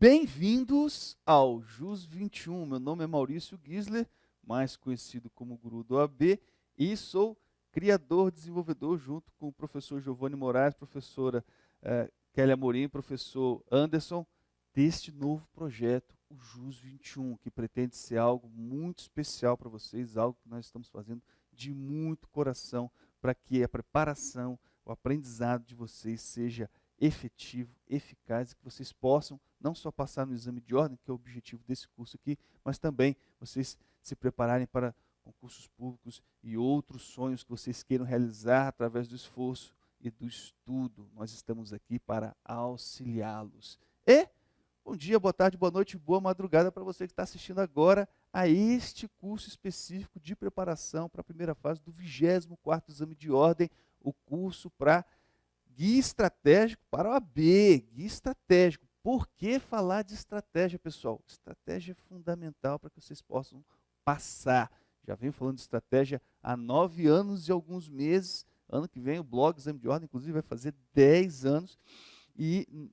Bem-vindos ao JUS 21. Meu nome é Maurício Gisler, mais conhecido como Guru do AB, e sou criador, desenvolvedor, junto com o professor Giovanni Moraes, professora Kelly Amorim, professor Anderson, deste novo projeto, o JUS 21, que pretende ser algo muito especial para vocês, algo que nós estamos fazendo de muito coração, para que a preparação, o aprendizado de vocês seja efetivo, eficaz, e que vocês possam não só passar no exame de ordem, que é o objetivo desse curso aqui, mas também vocês se prepararem para concursos públicos e outros sonhos que vocês queiram realizar através do esforço e do estudo. Nós estamos aqui para auxiliá-los. E bom dia, boa tarde, boa noite, boa madrugada para você que está assistindo agora a este curso específico de preparação para a primeira fase do 24º exame de ordem, o curso para guia estratégico para o AB, guia estratégico. Por que falar de estratégia, pessoal? Estratégia é fundamental para que vocês possam passar. Já venho falando de estratégia há 9 anos e alguns meses. Ano que vem o blog Exame de Ordem, inclusive, vai fazer 10 anos. E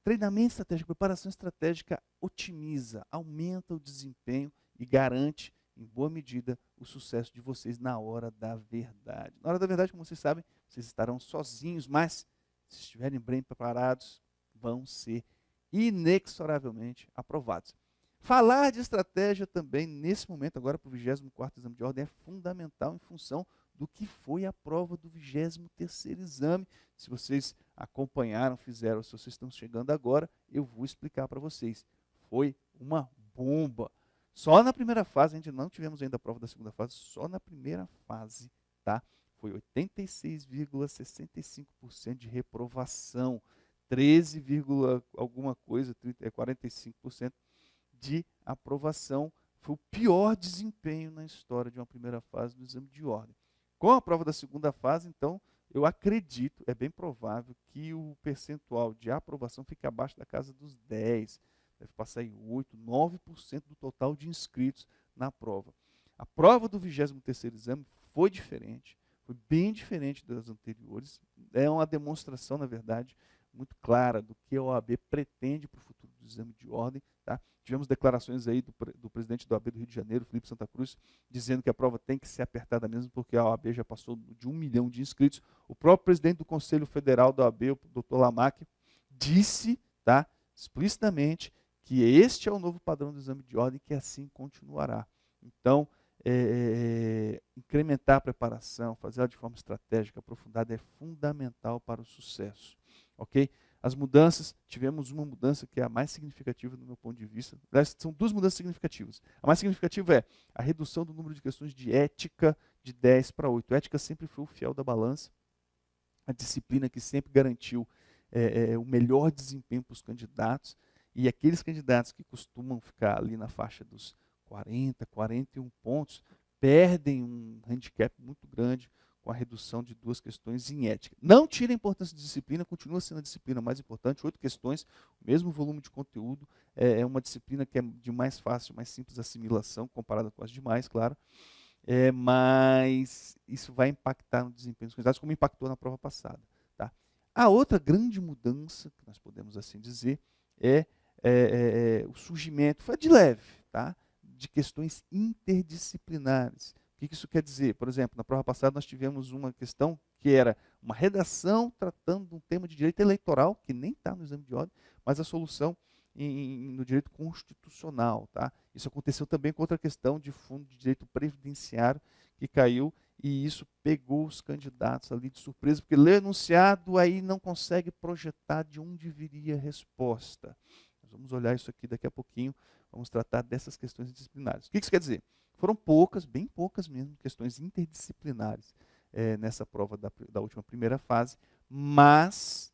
treinamento estratégico, preparação estratégica otimiza, aumenta o desempenho e garante, em boa medida, o sucesso de vocês na hora da verdade. Na hora da verdade, como vocês sabem, vocês estarão sozinhos, mas se estiverem bem preparados, vão ser inexoravelmente aprovados. Falar de estratégia também, nesse momento, agora para o 24º exame de ordem, é fundamental em função do que foi a prova do 23º exame. Se vocês acompanharam, fizeram, se vocês estão chegando agora, eu vou explicar para vocês. Foi uma bomba. Só na primeira fase, a gente não tivemos ainda a prova da segunda fase, só na primeira fase, tá? Foi 86,65% de reprovação, 13, alguma coisa, 45% de aprovação. Foi o pior desempenho na história de uma primeira fase do exame de ordem. Com a prova da segunda fase, então, eu acredito, é bem provável que o percentual de aprovação fique abaixo da casa dos 10%, deve passar em 8%, 9% do total de inscritos na prova. A prova do 23º exame foi diferente, foi bem diferente das anteriores, é uma demonstração, na verdade, muito clara do que a OAB pretende para o futuro do exame de ordem. Tá? Tivemos declarações aí do presidente da OAB do Rio de Janeiro, Felipe Santa Cruz, dizendo que a prova tem que ser apertada mesmo, porque a OAB já passou de 1 milhão de inscritos. O próprio presidente do Conselho Federal da OAB, o Dr. Lamac, disse, tá, explicitamente que este é o novo padrão do exame de ordem e que assim continuará. Então, incrementar a preparação, fazê-la de forma estratégica, aprofundada, é fundamental para o sucesso. Ok? As mudanças, tivemos uma mudança que é a mais significativa do meu ponto de vista. São duas mudanças significativas. A mais significativa é a redução do número de questões de ética de 10 para 8. A ética sempre foi o fiel da balança, a disciplina que sempre garantiu o melhor desempenho para os candidatos, e aqueles candidatos que costumam ficar ali na faixa dos 40, 41 pontos, perdem um handicap muito grande com a redução de 2 questões em ética. Não tira a importância de disciplina, continua sendo a disciplina mais importante, 8 questões, o mesmo volume de conteúdo, é uma disciplina que é de mais fácil, mais simples assimilação, comparada com as demais, claro, mas isso vai impactar no desempenho dos candidatos, como impactou na prova passada. Tá? A outra grande mudança, que nós podemos assim dizer, é o surgimento, foi de leve, tá? De questões interdisciplinares. O que isso quer dizer? Por exemplo, na prova passada nós tivemos uma questão que era uma redação tratando de um tema de direito eleitoral, que nem está no exame de ordem, mas a solução no direito constitucional. Tá? Isso aconteceu também com outra questão de fundo de direito previdenciário que caiu, e isso pegou os candidatos ali de surpresa, porque lê o enunciado, aí não consegue projetar de onde viria a resposta. Nós vamos olhar isso aqui daqui a pouquinho, vamos tratar dessas questões disciplinares. O que isso quer dizer? Foram poucas, bem poucas mesmo, questões interdisciplinares nessa prova da última primeira fase, mas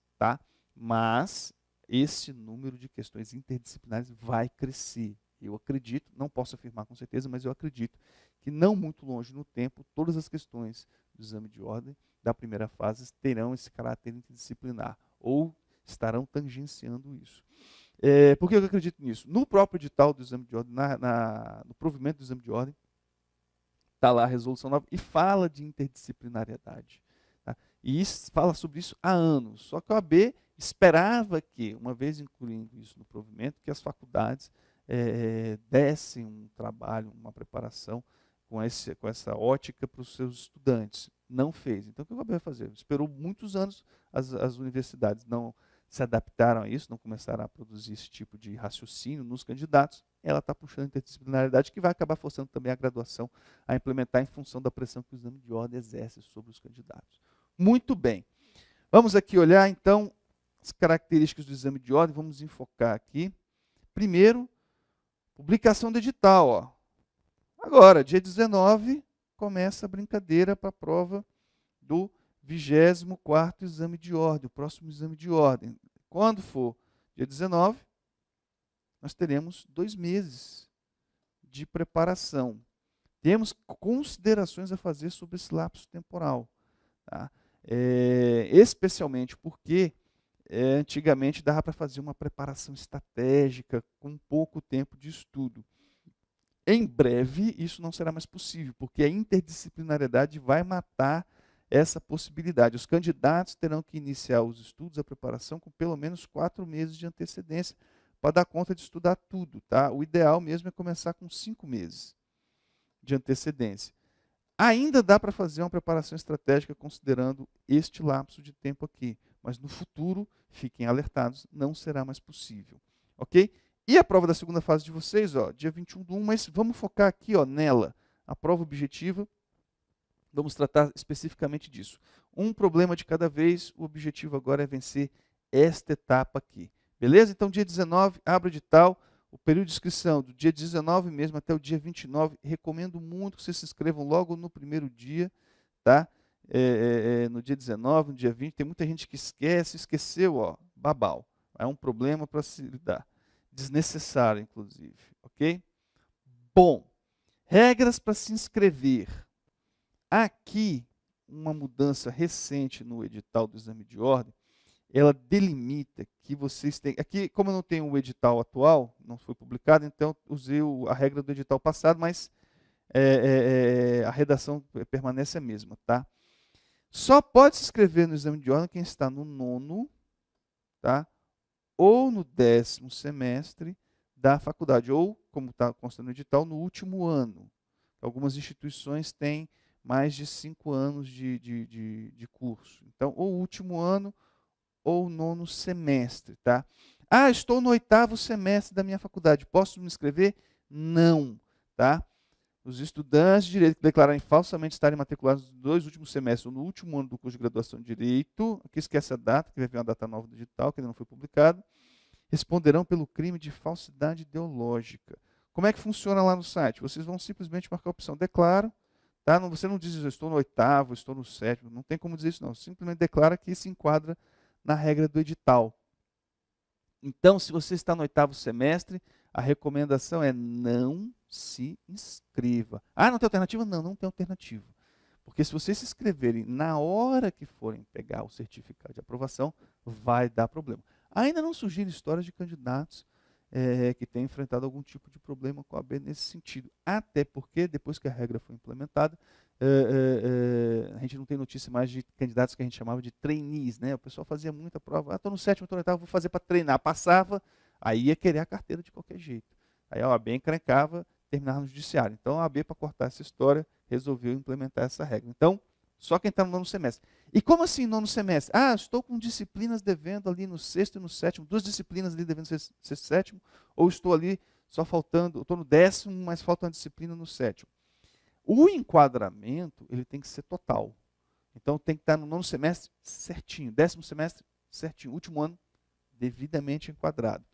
esse número de questões interdisciplinares vai crescer. Eu acredito, não posso afirmar com certeza, mas eu acredito que não muito longe no tempo, todas as questões do exame de ordem da primeira fase terão esse caráter interdisciplinar, ou estarão tangenciando isso. Por que eu acredito nisso? No próprio edital do exame de ordem, no provimento do exame de ordem, está lá a resolução 9 e fala de interdisciplinariedade. Tá? E fala sobre isso há anos. Só que a OAB esperava que, uma vez incluindo isso no provimento, que as faculdades dessem um trabalho, uma preparação com essa ótica para os seus estudantes. Não fez. Então, o que o OAB vai fazer? Esperou muitos anos, as universidades não se adaptaram a isso, não começaram a produzir esse tipo de raciocínio nos candidatos. Ela está puxando a interdisciplinaridade, que vai acabar forçando também a graduação a implementar em função da pressão que o exame de ordem exerce sobre os candidatos. Muito bem. Vamos aqui olhar, então, as características do exame de ordem. Vamos enfocar aqui. Primeiro, publicação do edital. Ó. Agora, dia 19, começa a brincadeira para a prova do 24º exame de ordem, o próximo exame de ordem. Quando for dia 19, nós teremos 2 meses de preparação. Temos considerações a fazer sobre esse lapso temporal. Tá? Especialmente porque antigamente dava para fazer uma preparação estratégica com pouco tempo de estudo. Em breve, isso não será mais possível, porque a interdisciplinariedade vai matar essa possibilidade. Os candidatos terão que iniciar os estudos, a preparação, com pelo menos 4 meses de antecedência para dar conta de estudar tudo. Tá? O ideal mesmo é começar com 5 meses de antecedência. Ainda dá para fazer uma preparação estratégica considerando este lapso de tempo aqui, mas no futuro, fiquem alertados, não será mais possível. Ok? E a prova da segunda fase de vocês, ó, dia 21/1, mas vamos focar aqui ó, nela. A prova objetiva, vamos tratar especificamente disso. Um problema de cada vez, o objetivo agora é vencer esta etapa aqui. Beleza? Então, dia 19, abre o edital. O período de inscrição do dia 19 mesmo até o dia 29, recomendo muito que vocês se inscrevam logo no primeiro dia, tá? No dia 19, no dia 20, tem muita gente que esqueceu, ó, babau. É um problema para se lidar. Desnecessário, inclusive, ok? Bom, regras para se inscrever. Aqui, uma mudança recente no edital do exame de ordem, ela delimita que vocês têm... Aqui, como eu não tenho o edital atual, não foi publicado, então usei a regra do edital passado, mas a redação permanece a mesma. Tá? Só pode se inscrever no exame de ordem quem está no 9º, tá? Ou no 10º semestre da faculdade, ou, como está constando no edital, no último ano. Algumas instituições têm mais de 5 anos de curso. Então, ou último ano, ou 9º semestre, tá? Ah, estou no 8º semestre da minha faculdade, posso me inscrever? Não, tá? Os estudantes de Direito que declararem falsamente estarem matriculados nos 2 últimos semestres ou no último ano do curso de graduação de Direito, aqui esquece a data, que vai vir uma data nova do edital, que ainda não foi publicada, responderão pelo crime de falsidade ideológica. Como é que funciona lá no site? Vocês vão simplesmente marcar a opção declaro, tá? Você não diz eu estou no 8º, estou no 7º, não tem como dizer isso não, simplesmente declara que se enquadra na regra do edital. Então, se você está no 8º semestre, a recomendação é não se inscreva. Ah, não tem alternativa? Não, não tem alternativa. Porque se vocês se inscreverem na hora que forem pegar o certificado de aprovação, vai dar problema. Ainda não surgiram histórias de candidatos que têm enfrentado algum tipo de problema com a OAB nesse sentido. Até porque, depois que a regra foi implementada, a gente não tem notícia mais de candidatos que a gente chamava de trainees, né? O pessoal fazia muita prova, estou no 7º, estou no 8º, vou fazer para treinar. Passava, aí ia querer a carteira de qualquer jeito. Aí a OAB encrencava, terminava no judiciário. Então a OAB, para cortar essa história, resolveu implementar essa regra. Então, só quem está no 9º semestre. E como assim 9º semestre? Ah, estou com disciplinas devendo ali no 6º e no 7º, 2 disciplinas ali devendo ser 7º, ou estou ali só faltando, estou no 10º, mas falta uma disciplina no 7º. O enquadramento, ele tem que ser total. Então, tem que estar no 9º semestre certinho, 10º semestre certinho, último ano devidamente enquadrado.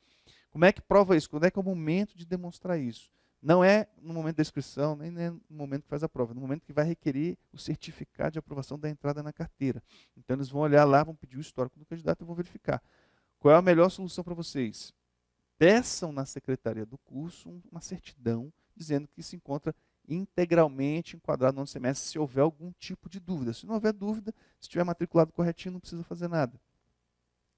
Como é que prova isso? Quando é que é o momento de demonstrar isso? Não é no momento da inscrição, nem no momento que faz a prova, é no momento que vai requerer o certificado de aprovação da entrada na carteira. Então, eles vão olhar lá, vão pedir o histórico do candidato e vão verificar. Qual é a melhor solução para vocês? Peçam na secretaria do curso uma certidão dizendo que se encontra integralmente enquadrado no 9º semestre, se houver algum tipo de dúvida. Se não houver dúvida, se estiver matriculado corretinho, não precisa fazer nada.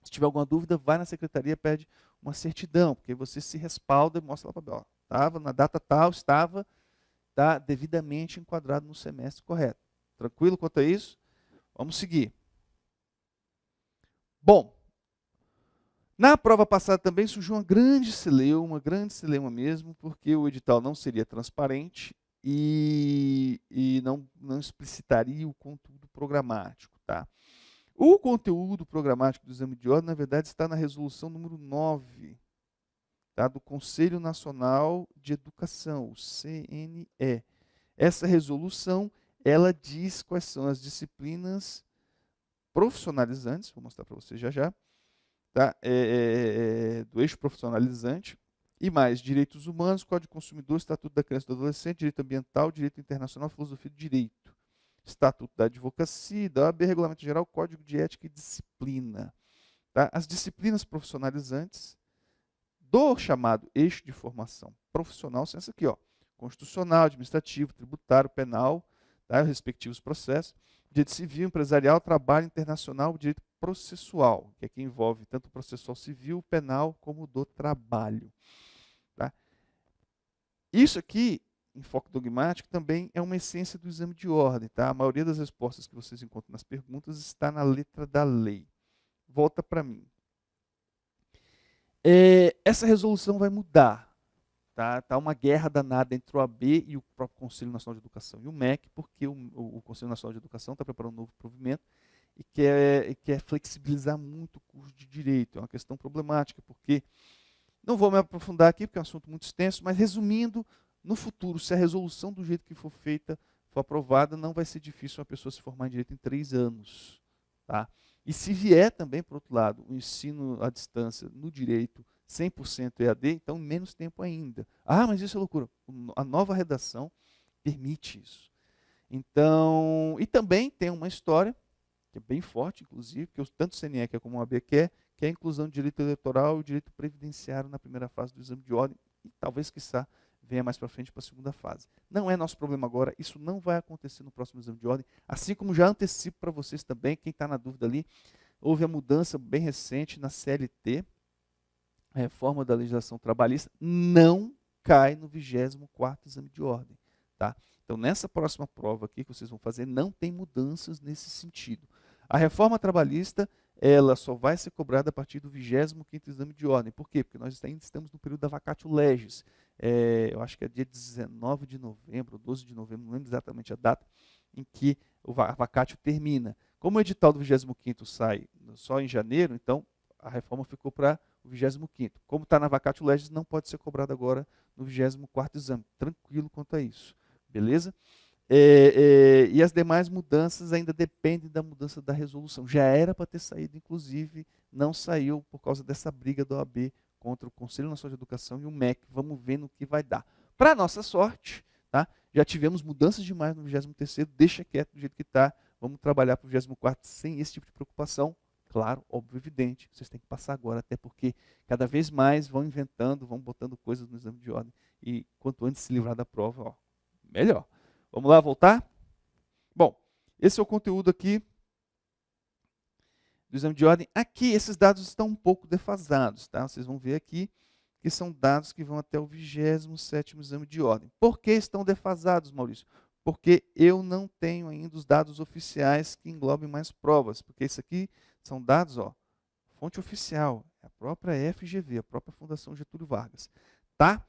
Se tiver alguma dúvida, vai na secretaria, pede uma certidão, porque você se respalda e mostra lá para estava na data tal, estava devidamente enquadrado no semestre correto. Tranquilo quanto a isso? Vamos seguir. Bom, Na prova passada também surgiu uma grande celeuma mesmo, porque o edital não seria transparente e não explicitaria o conteúdo programático. Tá? O conteúdo programático do exame de ordem, na verdade, está na resolução número 9, tá? Do Conselho Nacional de Educação, o CNE. Essa resolução, ela diz quais são as disciplinas profissionalizantes, vou mostrar para você já já, tá? Do eixo profissionalizante, e mais, direitos humanos, Código do Consumidor, Estatuto da Criança e do Adolescente, Direito Ambiental, Direito Internacional, Filosofia do Direito, Estatuto da Advocacia, da OAB, Regulamento Geral, Código de Ética e Disciplina. Tá? As disciplinas profissionalizantes do chamado eixo de formação profissional são essa aqui, ó, constitucional, administrativo, tributário, penal, tá? Os respectivos processos, direito civil, empresarial, trabalho internacional, direito processual, que aqui envolve tanto o processual civil, penal, como do trabalho. Tá? Isso aqui, em foco dogmático, também é uma essência do exame de ordem. Tá? A maioria das respostas que vocês encontram nas perguntas está na letra da lei. Volta para mim. Essa resolução vai mudar. Tá uma guerra danada entre o AB e o próprio Conselho Nacional de Educação e o MEC, porque o Conselho Nacional de Educação está preparando um novo provimento e quer flexibilizar muito o curso de Direito. É uma questão problemática, porque não vou me aprofundar aqui, porque é um assunto muito extenso, mas resumindo, no futuro, se a resolução do jeito que for feita for aprovada, não vai ser difícil uma pessoa se formar em Direito em 3 anos. Tá? E se vier também, por outro lado, o ensino à distância no Direito 100% EAD, então menos tempo ainda. Ah, mas isso é loucura. A nova redação permite isso. Então, e também tem uma história, que é bem forte, inclusive, que tanto o CNE como o AB quer, que é a inclusão do direito eleitoral e o direito previdenciário na primeira fase do exame de ordem, e talvez, quiçá, venha mais para frente para a segunda fase. Não é nosso problema agora, isso não vai acontecer no próximo exame de ordem, assim como já antecipo para vocês também, quem está na dúvida ali, houve a mudança bem recente na CLT, a reforma da legislação trabalhista, não cai no 24º exame de ordem. Tá? Então, nessa próxima prova aqui que vocês vão fazer, não tem mudanças nesse sentido. A reforma trabalhista, ela só vai ser cobrada a partir do 25º exame de ordem. Por quê? Porque nós ainda estamos no período da vacatio legis. Eu acho que é dia 19 de novembro, 12 de novembro, não lembro exatamente a data, em que a vacatio termina. Como o edital do 25º sai só em janeiro, então a reforma ficou para o 25º. Como está na vacatio legis, não pode ser cobrado agora no 24º exame. Tranquilo quanto a isso. Beleza? E as demais mudanças ainda dependem da mudança da resolução. Já era para ter saído, inclusive, não saiu por causa dessa briga da OAB contra o Conselho Nacional de Educação e o MEC. Vamos ver no que vai dar. Para nossa sorte, tá? Já tivemos mudanças demais no 23º, deixa quieto do jeito que está. Vamos trabalhar para o 24º sem esse tipo de preocupação. Claro, óbvio, evidente, vocês têm que passar agora, até porque cada vez mais vão inventando, vão botando coisas no exame de ordem. E quanto antes se livrar da prova, ó, melhor. Vamos lá, voltar? Bom, esse é o conteúdo aqui do exame de ordem. Aqui, esses dados estão um pouco defasados, tá? Vocês vão ver aqui que são dados que vão até o 27º exame de ordem. Por que estão defasados, Maurício? Porque eu não tenho ainda os dados oficiais que englobem mais provas, porque isso aqui são dados, ó, fonte oficial, a própria FGV, a própria Fundação Getúlio Vargas, tá?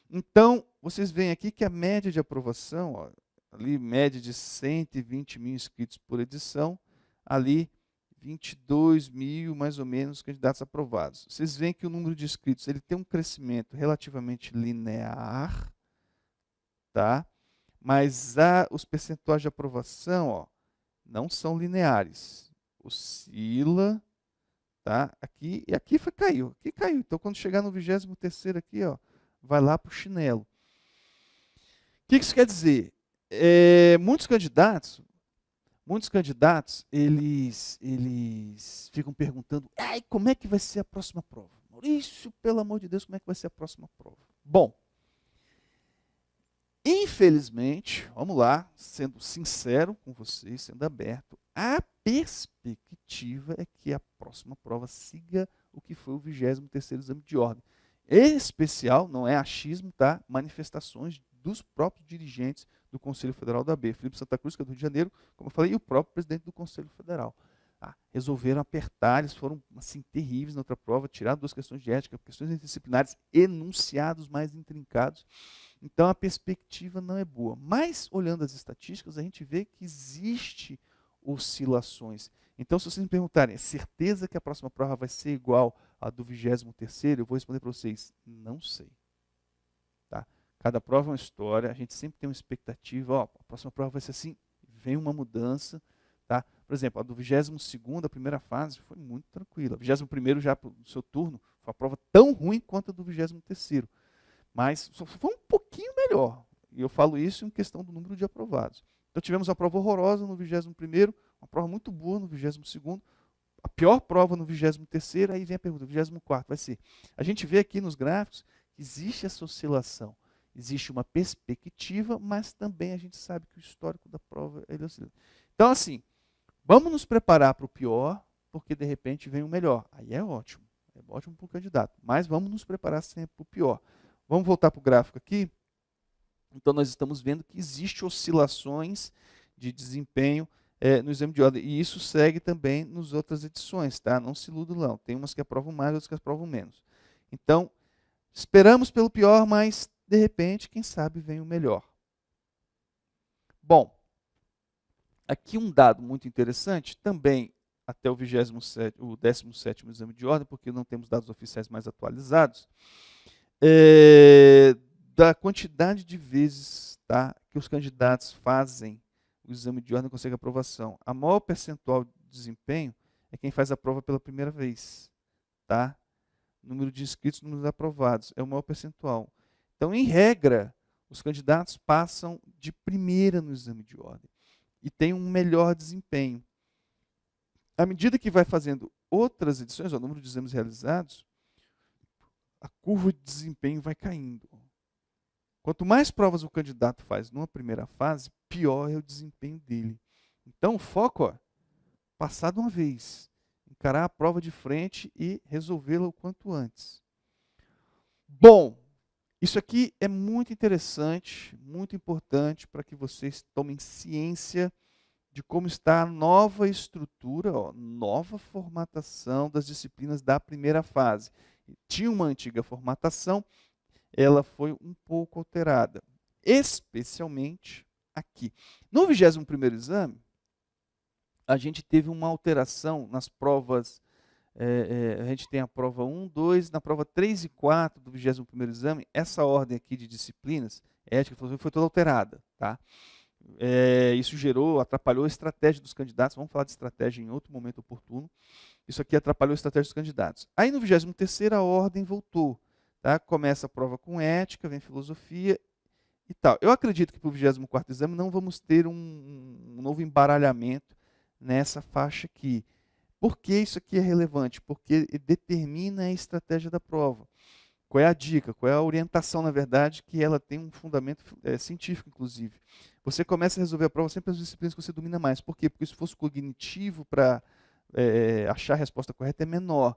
Então, vocês veem aqui que a média de aprovação, ó, ali média de 120 mil inscritos por edição, ali 22 mil, mais ou menos, candidatos aprovados. Vocês veem que o número de inscritos ele tem um crescimento relativamente linear, tá? Mas os percentuais de aprovação, ó, não são lineares. Oscila, tá? Aqui e aqui caiu. Aqui caiu. Então, quando chegar no 23º aqui, ó, vai lá para o chinelo. O que isso quer dizer? Muitos candidatos, eles ficam perguntando, como é que vai ser a próxima prova? Maurício, pelo amor de Deus, como é que vai ser a próxima prova? Bom, infelizmente, vamos lá, sendo sincero com vocês, sendo aberto, a perspectiva é que a próxima prova siga o que foi o 23º exame de ordem. Em especial, não é achismo, tá? Manifestações dos próprios dirigentes do Conselho Federal da AB, Felipe Santa Cruz, que é do Rio de Janeiro, como eu falei, e o próprio presidente do Conselho Federal. Resolveram apertar, eles foram assim terríveis na outra prova, tiraram 2 questões de ética, questões interdisciplinares, enunciados mais intrincados. Então a perspectiva não é boa. Mas, olhando as estatísticas, a gente vê que existe oscilações. Então, se vocês me perguntarem, é certeza que a próxima prova vai ser igual à do 23º? Eu vou responder para vocês, não sei. Tá? Cada prova é uma história, a gente sempre tem uma expectativa, a próxima prova vai ser assim, vem uma mudança. Tá? Por exemplo, a do 22º, a primeira fase, foi muito tranquila. A 21º, já no seu turno, foi uma prova tão ruim quanto a do 23º. Mas foi um pouquinho melhor. E eu falo isso em questão do número de aprovados. Então tivemos uma prova horrorosa no 21º, uma prova muito boa no 22º, a pior prova no 23º, aí vem a pergunta, 24º vai ser. A gente vê aqui nos gráficos que existe essa oscilação. Existe uma perspectiva, mas também a gente sabe que o histórico da prova ele oscila. Então, assim, vamos nos preparar para o pior, porque de repente vem o melhor. Aí é ótimo para o candidato. Mas vamos nos preparar sempre para o pior. Vamos voltar para o gráfico aqui. Então, nós estamos vendo que existem oscilações de desempenho no exame de ordem. E isso segue também nas outras edições, tá? Não se iludam, não. Tem umas que aprovam mais, outras que aprovam menos. Então, esperamos pelo pior, mas, de repente, quem sabe vem o melhor. Bom, aqui um dado muito interessante, também até o 17º exame de ordem, porque não temos dados oficiais mais atualizados, da quantidade de vezes, tá, que os candidatos fazem o exame de ordem e conseguem aprovação. A maior percentual de desempenho é quem faz a prova pela primeira vez. Tá? Número de inscritos, número de aprovados, é o maior percentual. Então, em regra, os candidatos passam de primeira no exame de ordem e têm um melhor desempenho. À medida que vai fazendo outras edições, o número de exames realizados, a curva de desempenho vai caindo. Quanto mais provas o candidato faz numa primeira fase, pior é o desempenho dele. Então, o foco, passar de uma vez, encarar a prova de frente e resolvê-la o quanto antes. Bom, isso aqui é muito interessante, muito importante para que vocês tomem ciência de como está a nova estrutura, nova formatação das disciplinas da primeira fase. Tinha uma antiga formatação, ela foi um pouco alterada, especialmente aqui. No 21º exame, a gente teve uma alteração nas provas, a gente tem a prova 1, 2, na prova 3 e 4 do 21º exame, essa ordem aqui de disciplinas, ética e filosofia, foi toda alterada. Tá? Isso atrapalhou a estratégia dos candidatos, vamos falar de estratégia em outro momento oportuno. Isso aqui atrapalhou a estratégia dos candidatos. Aí no 23º a ordem voltou. Tá? Começa a prova com ética, vem filosofia e tal. Eu acredito que para o 24º exame não vamos ter um novo embaralhamento nessa faixa aqui. Por que isso aqui é relevante? Porque determina a estratégia da prova. Qual é a dica? Qual é a orientação, na verdade, que ela tem um fundamento científico, inclusive. Você começa a resolver a prova sempre as disciplinas que você domina mais. Por quê? Porque se fosse cognitivo para achar a resposta correta é menor.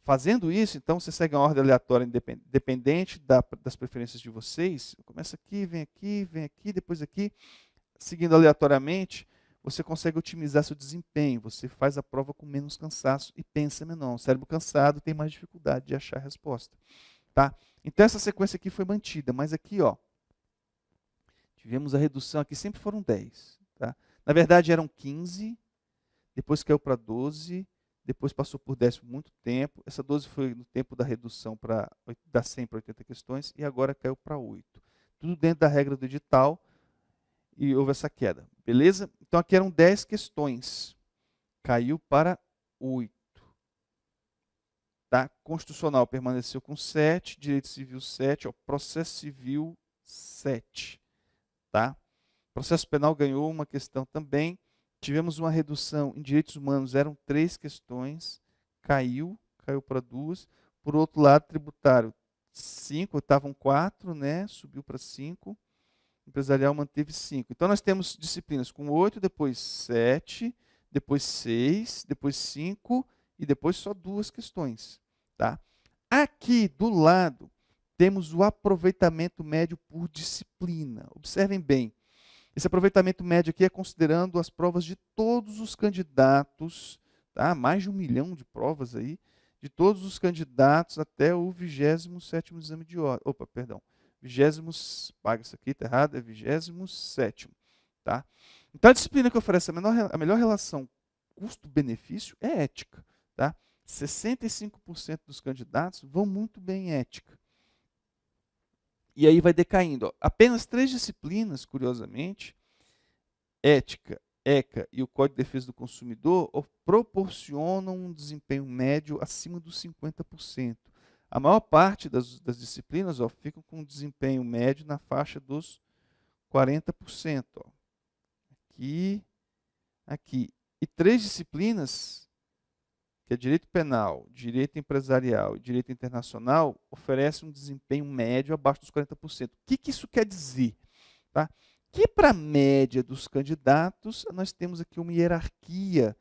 Fazendo isso, então, você segue uma ordem aleatória independente das preferências de vocês. Começa aqui, vem aqui, depois aqui. Seguindo aleatoriamente, você consegue otimizar seu desempenho. Você faz a prova com menos cansaço e pensa menor. O cérebro cansado tem mais dificuldade de achar a resposta. Tá? Então, essa sequência aqui foi mantida. Mas aqui, tivemos a redução. Aqui sempre foram 10. Tá? Na verdade, eram 15. Depois caiu para 12. Depois passou por 10 por muito tempo. Essa 12 foi no tempo da redução da 100 para 80 questões e agora caiu para 8. Tudo dentro da regra do edital e houve essa queda. Beleza? Então aqui eram 10 questões. Caiu para 8. Tá? Constitucional permaneceu com 7. Direito civil 7. Processo civil 7. Tá? Processo penal ganhou uma questão também. Tivemos uma redução em direitos humanos, eram 3 questões, caiu para 2. Por outro lado, tributário, 5, estavam 4, né? Subiu para 5. Empresarial manteve 5. Então, nós temos disciplinas com 8, depois 7, depois 6, depois 5 e depois só 2 questões. Tá? Aqui, do lado, temos o aproveitamento médio por disciplina. Observem bem. Esse aproveitamento médio aqui é considerando as provas de todos os candidatos tá? Mais de 1 milhão de provas aí, de todos os candidatos até o 27º exame de ordem. Opa, perdão. 20, paga isso aqui, tá errado, é 27º, tá? Então a disciplina que oferece a melhor relação custo-benefício é ética, tá? 65% dos candidatos vão muito bem em ética. E aí vai decaindo. Ó. Apenas 3 disciplinas, curiosamente, ética, ECA e o Código de Defesa do Consumidor, proporcionam um desempenho médio acima dos 50%. A maior parte das disciplinas ficam com um desempenho médio na faixa dos 40%. Ó. Aqui. E 3 disciplinas, que é direito penal, direito empresarial e direito internacional, oferecem um desempenho médio abaixo dos 40%. O que isso quer dizer? Tá? Que para a média dos candidatos, nós temos aqui uma hierarquia,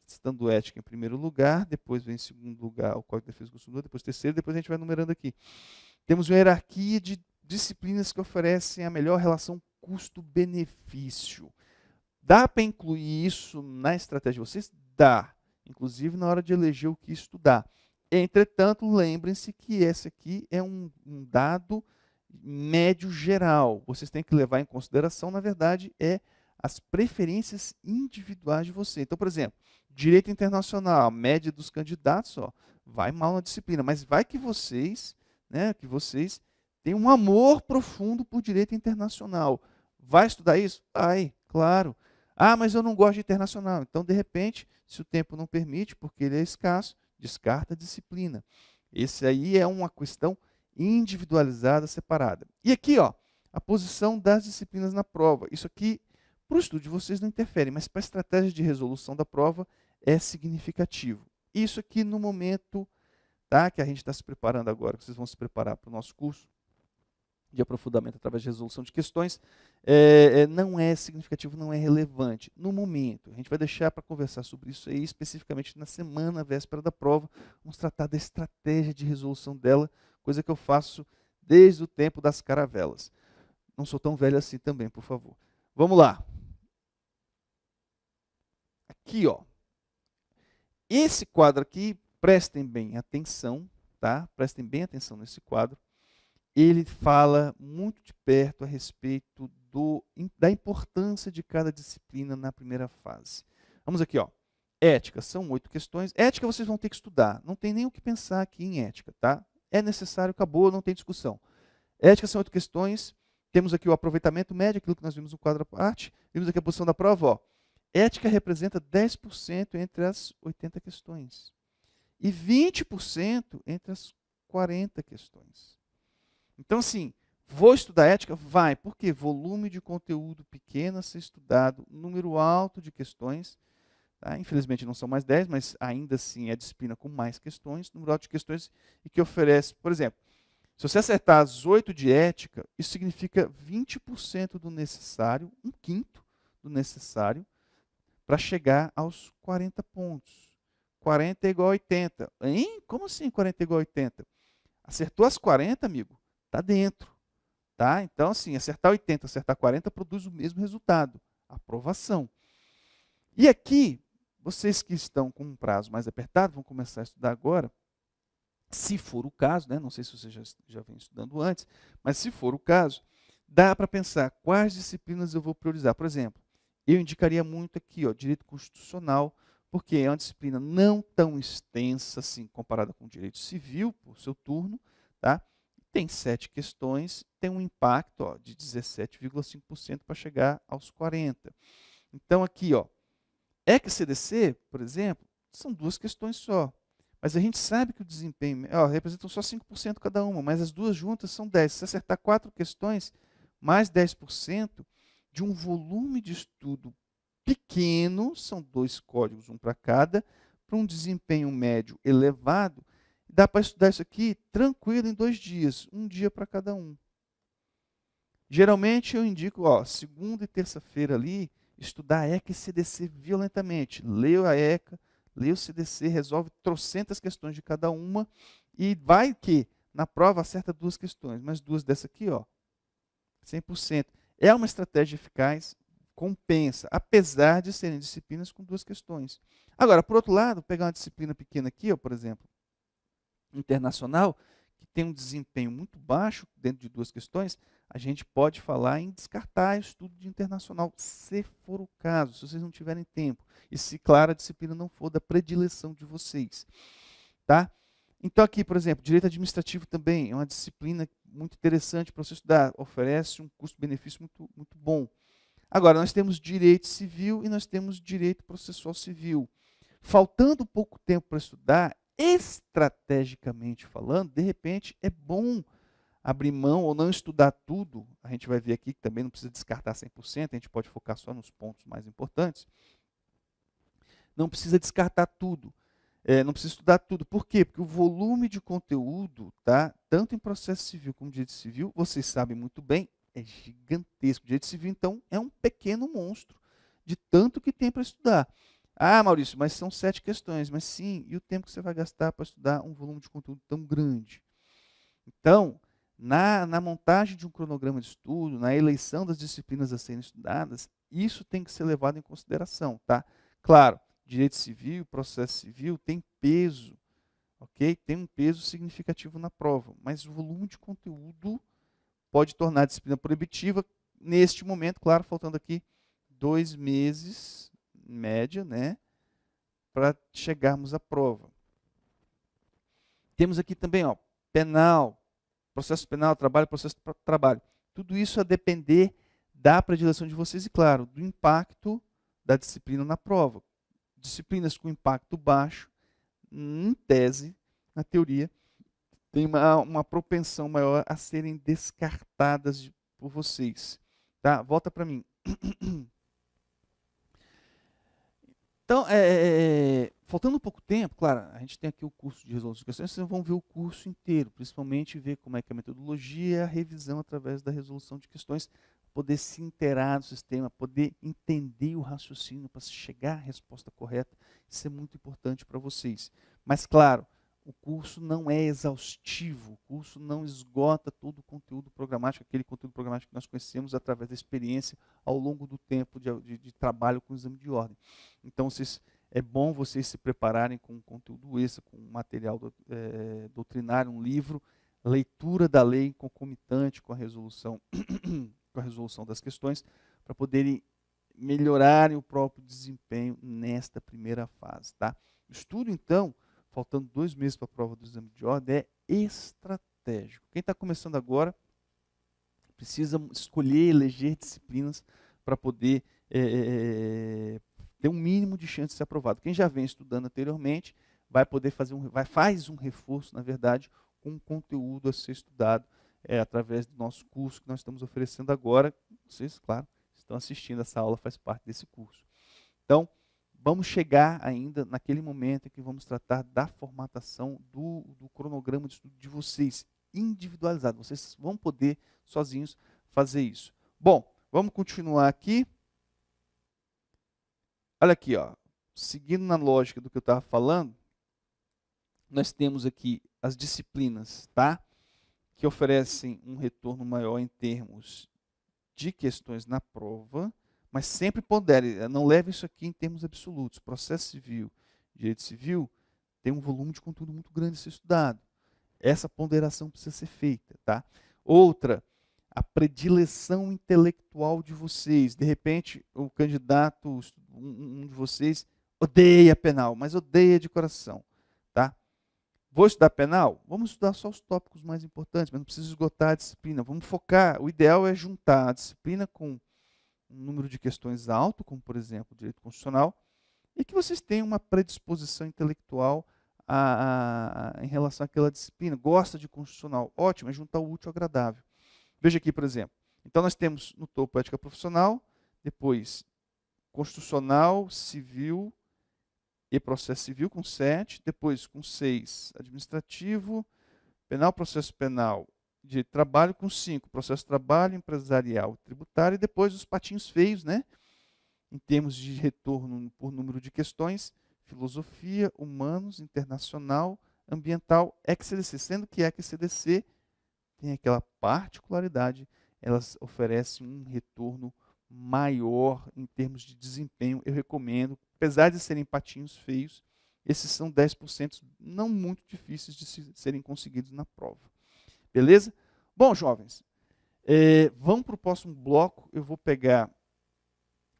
estando ética em primeiro lugar, depois vem em segundo lugar o Código de Defesa do Consumidor, depois terceiro, depois a gente vai numerando aqui. Temos uma hierarquia de disciplinas que oferecem a melhor relação custo-benefício. Dá para incluir isso na estratégia de vocês? Dá. Inclusive na hora de eleger o que estudar. Entretanto, lembrem-se que esse aqui é um dado médio geral. Vocês têm que levar em consideração, na verdade, as preferências individuais de você. Então, por exemplo, direito internacional, a média dos candidatos, vai mal na disciplina, mas vai que vocês têm um amor profundo por direito internacional. Vai estudar isso? Vai, claro. Ah, mas eu não gosto de internacional. Então, de repente, se o tempo não permite, porque ele é escasso, descarta a disciplina. Esse aí é uma questão individualizada, separada. E aqui, a posição das disciplinas na prova. Isso aqui, para o estudo de vocês, não interfere, mas para a estratégia de resolução da prova é significativo. Isso aqui no momento, tá, que a gente está se preparando agora, que vocês vão se preparar para o nosso curso de aprofundamento através de resolução de questões, não é significativo, não é relevante. No momento, a gente vai deixar para conversar sobre isso aí, especificamente na semana, véspera da prova, vamos tratar da estratégia de resolução dela, coisa que eu faço desde o tempo das caravelas. Não sou tão velho assim também, por favor. Vamos lá. Aqui, esse quadro aqui, prestem bem atenção, tá? Prestem bem atenção nesse quadro. Ele fala muito de perto a respeito da importância de cada disciplina na primeira fase. Vamos aqui, ética, são 8 questões. Ética vocês vão ter que estudar, não tem nem o que pensar aqui em ética, tá? É necessário, acabou, não tem discussão. Ética são 8 questões, temos aqui o aproveitamento médio, aquilo que nós vimos no quadro à parte, vimos aqui a posição da prova, Ética representa 10% entre as 80 questões e 20% entre as 40 questões. Então, assim, vou estudar ética? Vai. Por quê? Volume de conteúdo pequeno a ser estudado, número alto de questões. Tá? Infelizmente não são mais 10, mas ainda assim é a disciplina com mais questões, número alto de questões e que oferece, por exemplo, se você acertar as 8 de ética, isso significa 20% do necessário, 1/5 do necessário, para chegar aos 40 pontos. 40 é igual a 80. Hein? Como assim 40 é igual a 80? Acertou as 40, amigo? Está dentro. Tá? Então, assim, acertar 80, acertar 40 produz o mesmo resultado, aprovação. E aqui, vocês que estão com um prazo mais apertado, vão começar a estudar agora, se for o caso, né? Não sei se você já vem estudando antes, mas se for o caso, dá para pensar quais disciplinas eu vou priorizar. Por exemplo, eu indicaria muito aqui, direito constitucional, porque é uma disciplina não tão extensa assim, comparada com o direito civil, por seu turno, tá? Tem 7 questões, tem um impacto de 17,5% para chegar aos 40%. Então, aqui, ECA e CDC, por exemplo, são 2 questões só. Mas a gente sabe que o desempenho representam só 5% cada uma, mas as duas juntas são 10%. Se acertar 4 questões, mais 10% de um volume de estudo pequeno, são 2 códigos, um para cada, para um desempenho médio elevado, dá para estudar isso aqui tranquilo em 2 dias, um dia para cada um. Geralmente eu indico, segunda e terça-feira ali, estudar ECA e CDC violentamente. Leu a ECA, leu o CDC, resolve trocentas questões de cada uma e vai que na prova acerta 2 questões, mas 2 dessa aqui, 100%. É uma estratégia eficaz, compensa, apesar de serem disciplinas com 2 questões. Agora, por outro lado, pegar uma disciplina pequena aqui, ó, por exemplo, internacional, que tem um desempenho muito baixo dentro de 2 questões, a gente pode falar em descartar estudo de internacional, se for o caso, se vocês não tiverem tempo. E se, claro, a disciplina não for da predileção de vocês. Tá? Então aqui, por exemplo, direito administrativo também é uma disciplina muito interessante para você estudar, oferece um custo-benefício muito, muito bom. Agora, nós temos direito civil e nós temos direito processual civil. Faltando pouco tempo para estudar, estrategicamente falando, de repente é bom abrir mão ou não estudar tudo. A gente vai ver aqui que também não precisa descartar 100%, a gente pode focar só nos pontos mais importantes. Não precisa descartar tudo. Não precisa estudar tudo. Por quê? Porque o volume de conteúdo, tá, tanto em processo civil como em direito civil, vocês sabem muito bem, é gigantesco. O direito civil, então, é um pequeno monstro de tanto que tem para estudar. Ah, Maurício, mas são 7 questões. Mas sim, e o tempo que você vai gastar para estudar um volume de conteúdo tão grande? Então, na montagem de um cronograma de estudo, na eleição das disciplinas a serem estudadas, isso tem que ser levado em consideração, tá? Claro, direito civil, processo civil tem peso, ok? Tem um peso significativo na prova, mas o volume de conteúdo pode tornar a disciplina proibitiva neste momento, claro, faltando aqui 2 meses, em média, né, para chegarmos à prova. Temos aqui também, ó, penal, processo penal, trabalho, processo trabalho. Tudo isso a depender da predileção de vocês e, claro, do impacto da disciplina na prova. Disciplinas com impacto baixo, em tese, na teoria, tem uma propensão maior a serem descartadas por vocês. Tá? Volta para mim. Então, faltando um pouco tempo, claro, a gente tem aqui o curso de resolução de questões, vocês vão ver o curso inteiro, principalmente ver como é que é a metodologia, a revisão através da resolução de questões, poder se inteirar no sistema, poder entender o raciocínio para chegar à resposta correta, isso é muito importante para vocês. Mas, claro, o curso não é exaustivo, o curso não esgota todo o conteúdo programático, aquele conteúdo programático que nós conhecemos através da experiência ao longo do tempo de trabalho com o exame de ordem. Então, é bom vocês se prepararem com conteúdo extra, com material doutrinário, um livro, leitura da lei concomitante com a resolução, com a resolução das questões, para poderem melhorarem o próprio desempenho nesta primeira fase. Tá? O estudo, então, faltando 2 meses para a prova do exame de ordem, é estratégico. Quem está começando agora precisa escolher, eleger disciplinas para poder ter um mínimo de chance de ser aprovado. Quem já vem estudando anteriormente vai poder fazer faz um reforço, na verdade, com o conteúdo a ser estudado através do nosso curso que nós estamos oferecendo agora. Vocês, claro, estão assistindo essa aula, faz parte desse curso. Então, vamos chegar ainda naquele momento em que vamos tratar da formatação do cronograma de estudo de vocês, individualizado. Vocês vão poder, sozinhos, fazer isso. Bom, vamos continuar aqui. Olha aqui, ó. Seguindo na lógica do que eu estava falando, nós temos aqui as disciplinas, tá? Que oferecem um retorno maior em termos de questões na prova, mas sempre pondere, não leve isso aqui em termos absolutos. Processo civil, direito civil, tem um volume de conteúdo muito grande a ser estudado. Essa ponderação precisa ser feita, tá? Outra, a predileção intelectual de vocês. De repente, o candidato, um de vocês, odeia penal, mas odeia de coração, tá? Vou estudar penal? Vamos estudar só os tópicos mais importantes, mas não precisa esgotar a disciplina. Vamos focar. O ideal é juntar a disciplina com um número de questões alto, como, por exemplo, direito constitucional, e que vocês tenham uma predisposição intelectual em relação àquela disciplina. Gosta de constitucional? Ótimo, é juntar o útil ao agradável. Veja aqui, por exemplo. Então, nós temos no topo ética profissional, depois constitucional, civil e processo civil com 7, depois com 6, administrativo, penal, processo penal, de trabalho com 5, processo de trabalho, empresarial, tributário, e depois os patinhos feios, né? Em termos de retorno por número de questões, filosofia, humanos, internacional, ambiental, ExCDC, sendo que ExCDC tem aquela particularidade, elas oferecem um retorno maior em termos de desempenho. Eu recomendo, apesar de serem patinhos feios, esses são 10% não muito difíceis de serem conseguidos na prova. Beleza? Bom, jovens, vamos para o próximo bloco. Eu vou pegar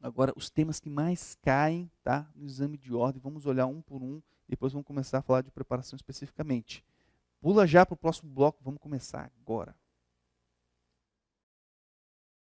agora os temas que mais caem, tá, no exame de ordem. Vamos olhar um por um, depois vamos começar a falar de preparação especificamente. Pula já para o próximo bloco, vamos começar agora.